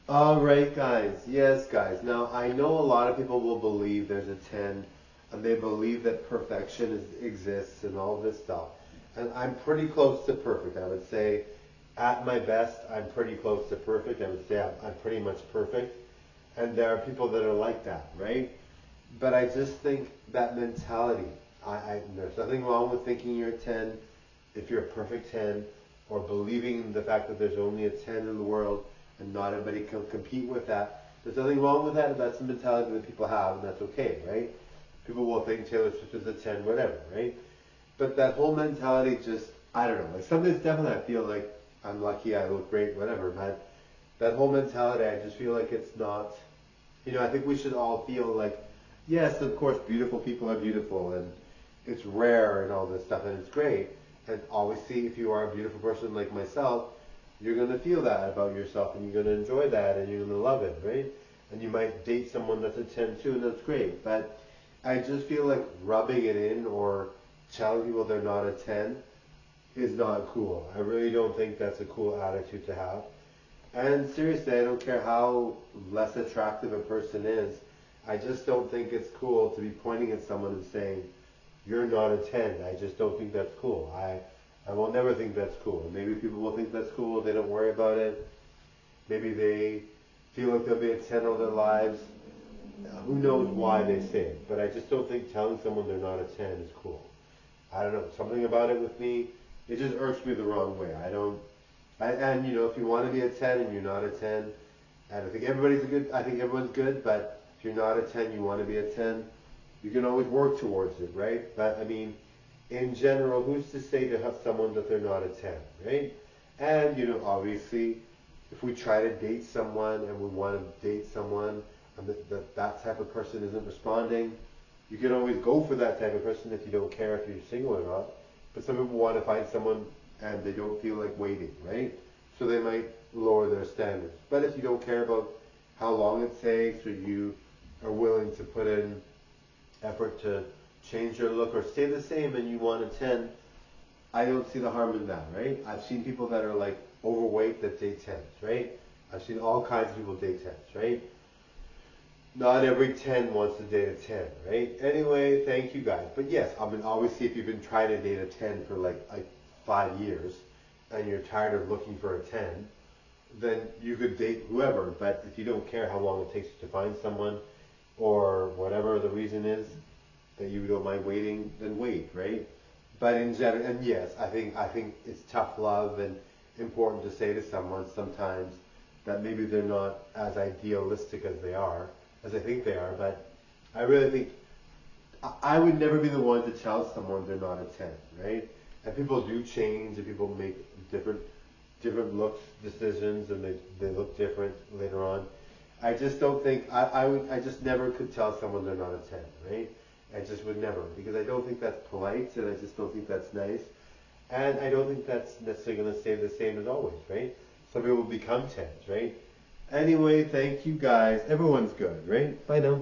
All right, guys. Yes, guys. Now, I know a lot of people will believe there's a 10 and they believe that perfection exists and all this stuff. And I'm pretty close to perfect. I would say at my best, I'm pretty close to perfect. I would say I'm pretty much perfect. And there are people that are like that, right? But I just think that mentality, there's nothing wrong with thinking you're a 10 if you're a perfect 10, or believing the fact that there's only a 10 in the world and not everybody can compete with that. There's nothing wrong with that if that's the mentality that people have, and that's okay, right? People will think Taylor Swift is a 10, whatever, right? But that whole mentality just, I don't know, like sometimes definitely I feel like I'm lucky, I look great, whatever, but that whole mentality, I just feel like it's not, I think we should all feel like, yes, of course, beautiful people are beautiful, and it's rare and all this stuff, and it's great. And obviously, if you are a beautiful person like myself, you're going to feel that about yourself, and you're going to enjoy that, and you're going to love it, right? And you might date someone that's a 10 too, and that's great. But I just feel like rubbing it in or telling people they're not a 10 is not cool. I really don't think that's a cool attitude to have. And seriously, I don't care how less attractive a person is. I just don't think it's cool to be pointing at someone and saying, you're not a 10. I just don't think that's cool. I will never think that's cool. Maybe people will think that's cool. They don't worry about it. Maybe they feel like they'll be a 10 all their lives. Who knows why they say it. But I just don't think telling someone they're not a 10 is cool. I don't know. Something about it with me, it just irks me the wrong way. If you want to be a 10 and you're not a 10, I don't think everybody's I think everyone's good, but if you're not a 10, you want to be a 10, you can always work towards it, right? But I mean, in general, who's to say to have someone that they're not a 10, right? And, obviously, if we try to date someone and we want to date someone and that type of person isn't responding, you can always go for that type of person if you don't care if you're single or not. But some people want to find someone and they don't feel like waiting, right? So they might lower their standards. But if you don't care about how long it takes, or you are willing to put in effort to change your look or stay the same and you want a 10, I don't see the harm in that, right? I've seen people that are like overweight that date 10s, right? I've seen all kinds of people date 10s, right? Not every 10 wants to date a 10, right? Anyway, thank you guys. But yes, I mean, obviously if you've been trying to date a 10 for like 5 years and you're tired of looking for a 10, then you could date whoever. But if you don't care how long it takes to find someone, or whatever the reason is that you don't mind waiting, then wait, right? But in general, and yes, I think it's tough love and important to say to someone sometimes that maybe they're not as idealistic as I think they are. But I really think I would never be the one to tell someone they're not a 10, right? And people do change, and people make different looks decisions, and they look different later on. I just don't think I just never could tell someone they're not a 10, right? I just would never, because I don't think that's polite, and I just don't think that's nice, and I don't think that's necessarily going to stay the same as always, right? Some people will become 10s, right? Anyway, thank you guys. Everyone's good, right? Bye now.